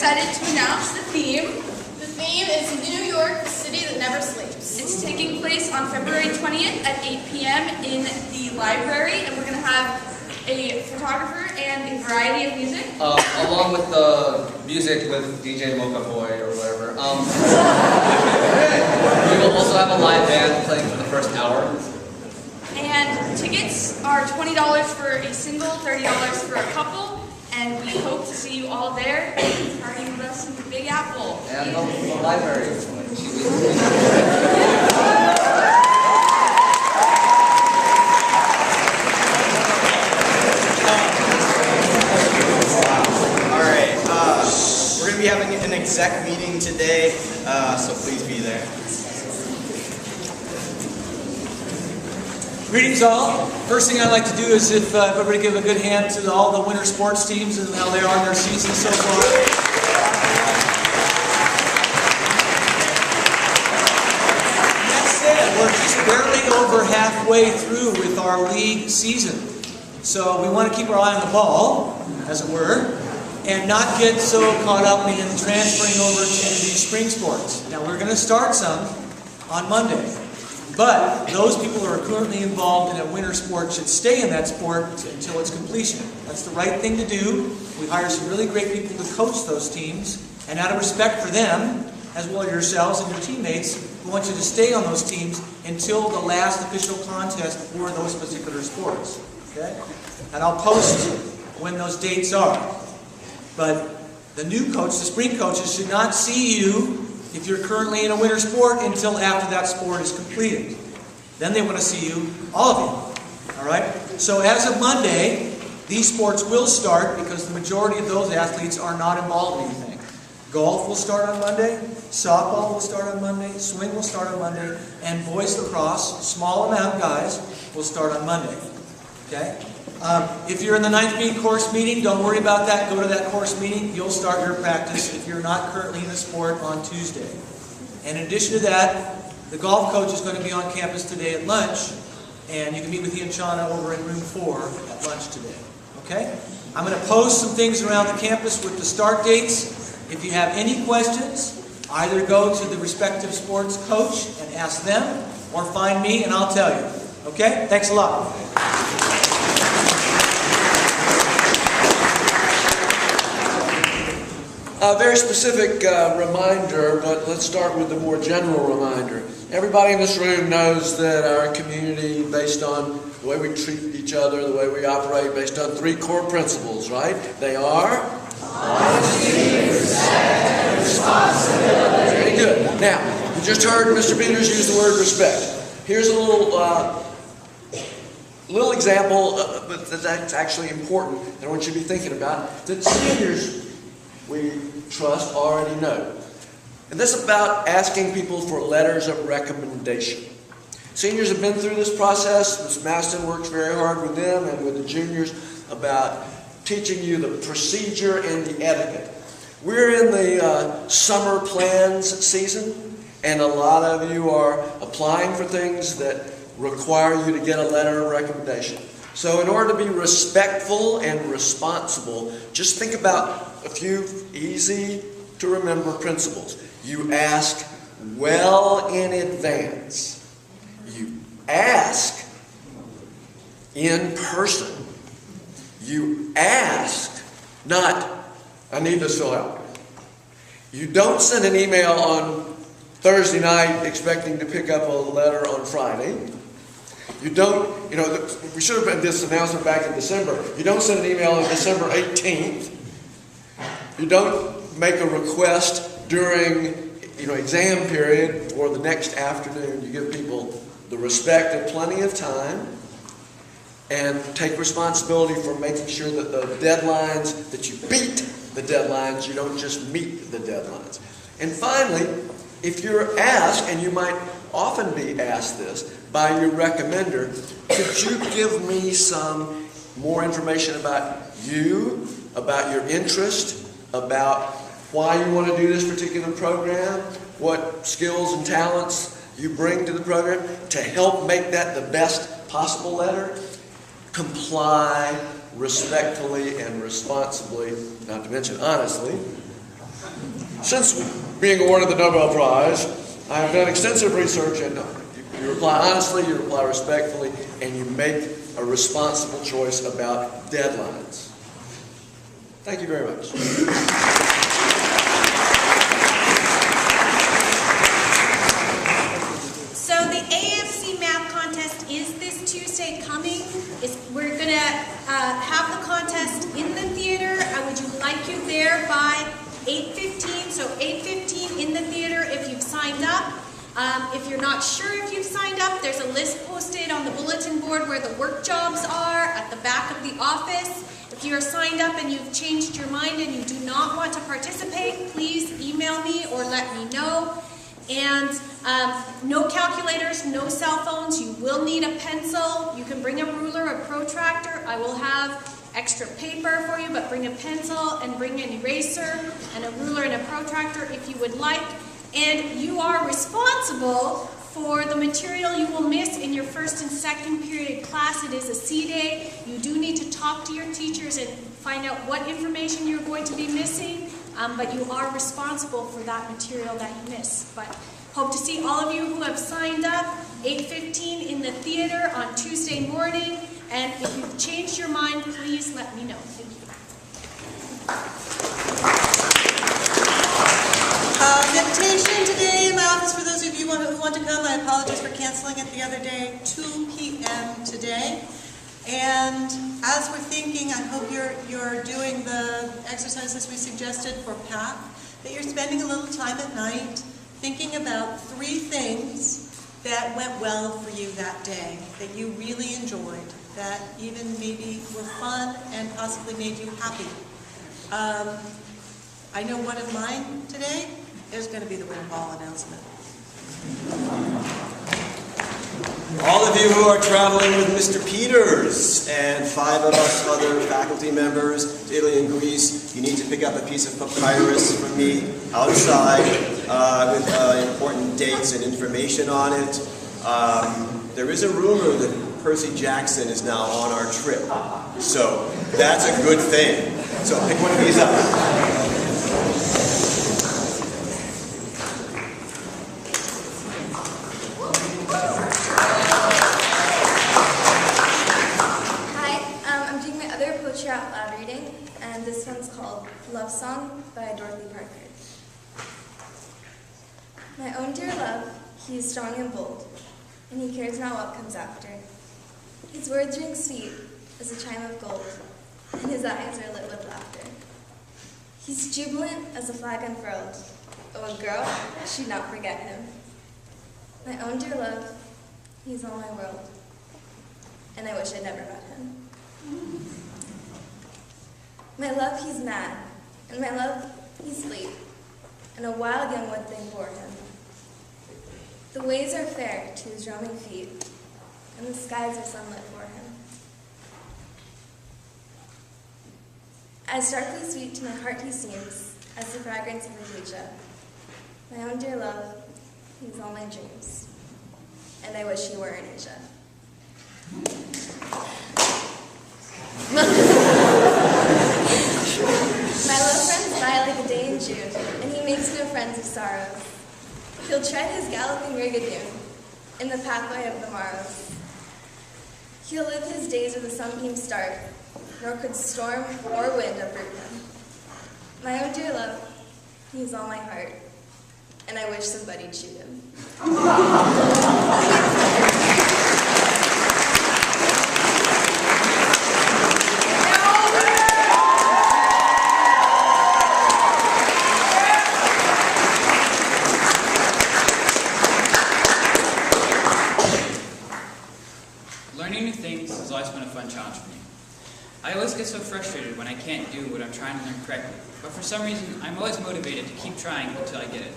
excited to announce the theme. The theme is New York, the city that never sleeps. It's taking place on February 20th at 8 p.m. in the library, and we're going to have a photographer and a variety of music. Along with the music with DJ Mocha Boy or whatever. We will also have a live band playing for the first hour. And tickets are $20 for a single, $30 for a couple. And we hope to see you all there partying with us in the Big Apple. And the library. Alright, we're going to be having an exec meeting today, so please be there. Greetings all. First thing I'd like to do is if everybody give a good hand to all the winter sports teams and how they are in their season so far. That said, we're just barely over halfway through with our league season. So we want to keep our eye on the ball, as it were, and not get so caught up in transferring over to these spring sports. Now we're going to start some on Monday. But those people who are currently involved in a winter sport should stay in that sport until its completion. That's the right thing to do. We hire some really great people to coach those teams. And out of respect for them, as well as yourselves and your teammates, we want you to stay on those teams until the last official contest for those particular sports. Okay? And I'll post when those dates are. But the new coach, the spring coaches, should not see you if you're currently in a winter sport until after that sport is completed. Then they want to see you, all of you. All right? So as of Monday, these sports will start because the majority of those athletes are not involved in anything. Golf will start on Monday, softball will start on Monday, swing will start on Monday, and boys lacrosse, small amount guys, will start on Monday. Okay? If you're in the 9th grade course meeting, don't worry about that. Go to that course meeting. You'll start your practice if you're not currently in the sport on Tuesday. And in addition to that, the golf coach is going to be on campus today at lunch, and you can meet with he and Shauna over in room 4 at lunch today. Okay? I'm going to post some things around the campus with the start dates. If you have any questions, either go to the respective sports coach and ask them, or find me and I'll tell you. Okay? Thanks a lot. A very specific reminder, but let's start with the more general reminder. Everybody in this room knows that our community, based on the way we treat each other, the way we operate, based on 3 core principles, right? They are? Honesty, respect, and responsibility. Very good. Now, you just heard Mr. Peters use the word respect. Here's a little example, but that's actually important that I want you to be thinking about, that seniors we trust already know. And this is about asking people for letters of recommendation. Seniors have been through this process. Ms. Maston works very hard with them and with the juniors about teaching you the procedure and the etiquette. We're in the summer plans season, and a lot of you are applying for things that require you to get a letter of recommendation. So in order to be respectful and responsible, just think about a few easy to remember principles. You ask well in advance. You ask in person. You ask, not, I need this filled out. You don't send an email on Thursday night expecting to pick up a letter on Friday. You don't, we should have made this announcement back in December. You don't send an email on December 18th. You don't make a request during, exam period or the next afternoon. You give people the respect of plenty of time and take responsibility for making sure that the deadlines, that you beat the deadlines, you don't just meet the deadlines. And finally, if you're asked, and you might often be asked this by your recommender, could you give me some more information about you, about your interest, about why you want to do this particular program, what skills and talents you bring to the program to help make that the best possible letter? Comply respectfully and responsibly, not to mention honestly. Since being awarded the Nobel Prize, I have done extensive research, and you reply honestly, you reply respectfully, and you make a responsible choice about deadlines. Thank you very much. So the AFC math contest is this Tuesday coming. We're going to have the contest in the theater. I would like you there by 8:15. So 8:15 in the theater if you've signed up. If you're not sure if you've signed up, there's a list posted on the bulletin board where the work jobs are at the back of the office. If you're signed up and you've changed your mind and you do not want to participate, please email me or let me know. And no calculators, no cell phones. You will need a pencil. You can bring a ruler, a protractor. I will have extra paper for you, but bring a pencil and bring an eraser and a ruler and a protractor if you would like. And you are responsible for the material you will miss in your first and second period class. It is a C day. You do need to talk to your teachers and find out what information you're going to be missing, but you are responsible for that material that you miss. But hope to see all of you who have signed up, 8:15 in the theater on Tuesday morning. And if you've changed your mind, please let me know. Thank you. The invitation today in my office for those of you who want to come. I apologize for canceling it the other day. 2 p.m. today. And as we're thinking, I hope you're doing the exercises we suggested for PAC, that you're spending a little time at night thinking about 3 things that went well for you that day, that you really enjoyed, that even maybe were fun and possibly made you happy. I know one of mine today is going to be the winter ball announcement. All of you who are traveling with Mr. Peters and 5 of us other faculty members to Italy and Greece, you need to pick up a piece of papyrus from me outside with important dates and information on it. There is a rumor that Percy Jackson is now on our trip, so that's a good thing. So pick one of these up. Out loud reading, and this one's called Love Song by Dorothy Parker. My own dear love, he is strong and bold, and he cares not what comes after. His words ring sweet as a chime of gold, and his eyes are lit with laughter. He's jubilant as a flag unfurled. Oh, a girl should not forget him. My own dear love, he's all my world, and I wish I'd never met him. My love, he's mad, and my love, he's fleet, and a wild young wood thing bore him. The ways are fair to his roaming feet, and the skies are sunlit for him. As darkly sweet to my heart he seems, as the fragrance of acacia. My own dear love, he's all my dreams, and I wish he were in Asia. My love runs by like a day in June, and he makes no friends of sorrows. He'll tread his galloping rigadoon in the pathway of the morrows. He'll live his days with a sunbeam start, nor could storm or wind uproot him. My own dear love, he's all my heart, and I wish somebody'd shoot him. do what I'm trying to learn correctly, but for some reason, I'm always motivated to keep trying until I get it.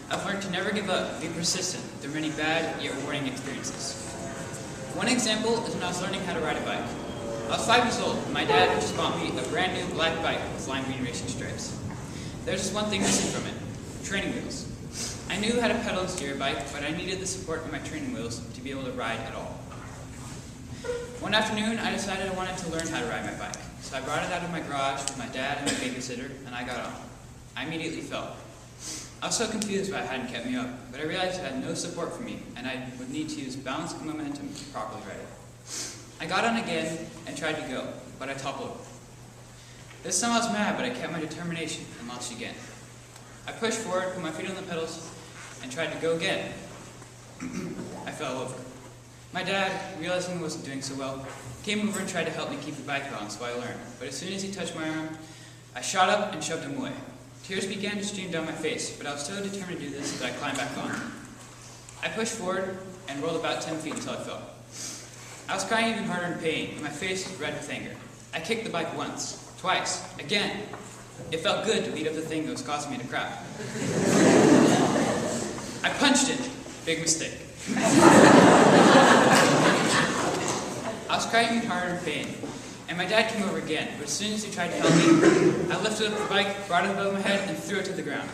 I've learned to never give up, be persistent through many bad yet rewarding experiences. One example is when I was learning how to ride a bike. I was 5 years old, and my dad had just bought me a brand new black bike with lime green racing stripes. There's just one thing missing from it: training wheels. I knew how to pedal and steer a bike, but I needed the support of my training wheels to be able to ride at all. One afternoon, I decided I wanted to learn how to ride my bike, so I brought it out of my garage with my dad and my babysitter, and I got on. I immediately fell. I was so confused why it hadn't kept me up, but I realized it had no support for me, and I would need to use balance and momentum to properly ride it. I got on again and tried to go, but I toppled over. This time I was mad, but I kept my determination and launched again. I pushed forward, put my feet on the pedals, and tried to go again. I fell over. My dad, realizing I wasn't doing so well, came over and tried to help me keep the bike balanced while I learned, but as soon as he touched my arm, I shot up and shoved him away. Tears began to stream down my face, but I was so determined to do this that I climbed back on. I pushed forward and rolled about 10 feet until I fell. I was crying even harder in pain, and my face was red with anger. I kicked the bike once, twice, again. It felt good to beat up the thing that was causing me to cry. I punched it. Big mistake. I was crying even harder in pain, and my dad came over again, but as soon as he tried to help me, I lifted up the bike, brought it above my head, and threw it to the ground.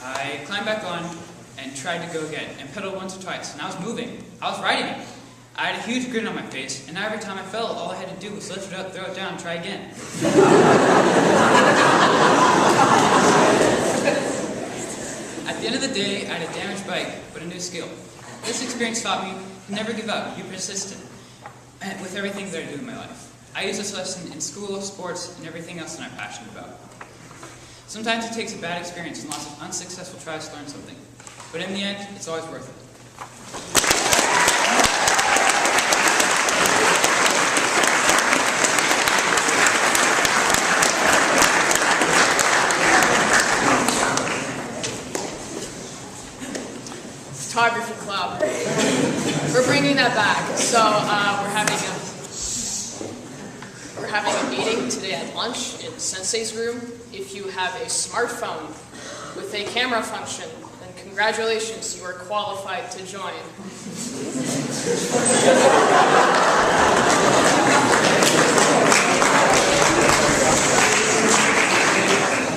I climbed back on and tried to go again, and pedaled once or twice, and I was moving. I was riding it. I had a huge grin on my face, and now every time I fell, all I had to do was lift it up, throw it down, and try again. At the end of the day, I had a damaged bike, but a new skill. This experience taught me to never give up, be persistent with everything that I do in my life. I use this lesson in school, sports, and everything else that I'm passionate about. Sometimes it takes a bad experience and lots of unsuccessful tries to learn something, but in the end, it's always worth it. Photography club. We're bringing that back. So we're having a meeting today at lunch in Sensei's room. If you have a smartphone with a camera function, then congratulations, you are qualified to join.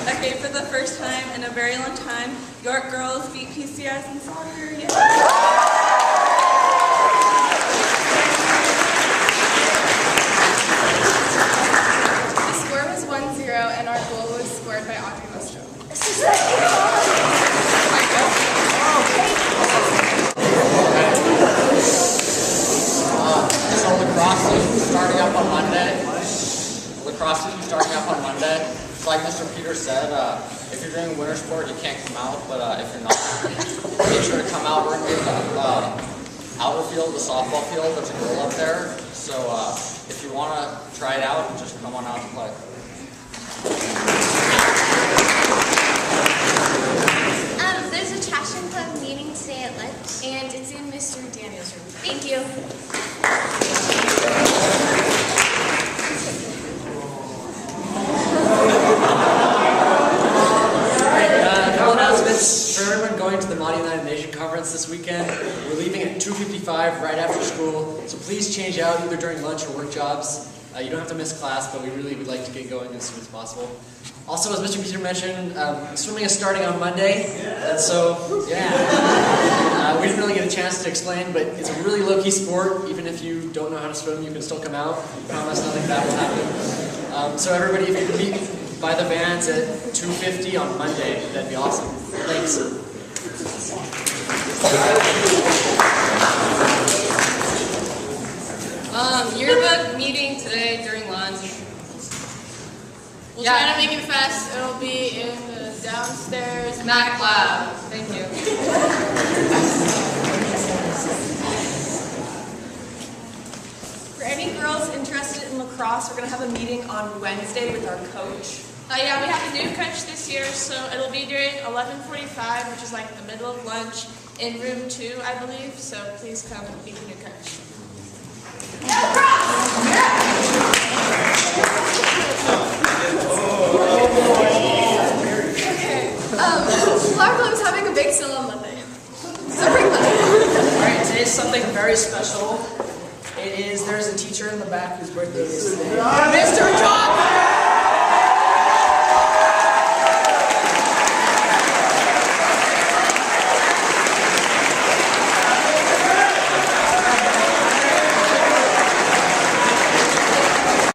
Okay, for the first time in a very long time, York girls beat PCS in soccer. Yay! The score was 1-0, and our goal was scored by Audrey Mostro. So lacrosse season starting up on Monday. It's like Mr. Peters said, if you're doing winter sport, you can't come out, but if you're not, make sure to come out. We're going to be in the outer field, the softball field. There's a goal up there. So if you want to try it out, just come on out to play. There's a Traction Club meeting today at lunch, and it's in Mr. Daniel's room. Thank you. For everyone going to the Mahdi United Nation Conference this weekend, we're leaving at 2:55 right after school, so please change out either during lunch or work jobs. You don't have to miss class, but we really would like to get going as soon as possible. Also, as Mr. Peter mentioned, swimming is starting on Monday, and so, yeah. We didn't really get a chance to explain, but it's a really low-key sport. Even if you don't know how to swim, you can still come out. I promise nothing bad will happen. So everybody, if you could meet by the bands at 2:50 on Monday, that'd be awesome. Thanks. Yearbook meeting today during lunch. We'll try to make it fast. It'll be in the downstairs Mac lab. Thank you. For any girls interested in lacrosse, we're going to have a meeting on Wednesday with our coach. Yeah, we have a new coach this year, so it'll be during 11:45, which is like the middle of lunch, in room 2, I believe. So please come and meet the new coach.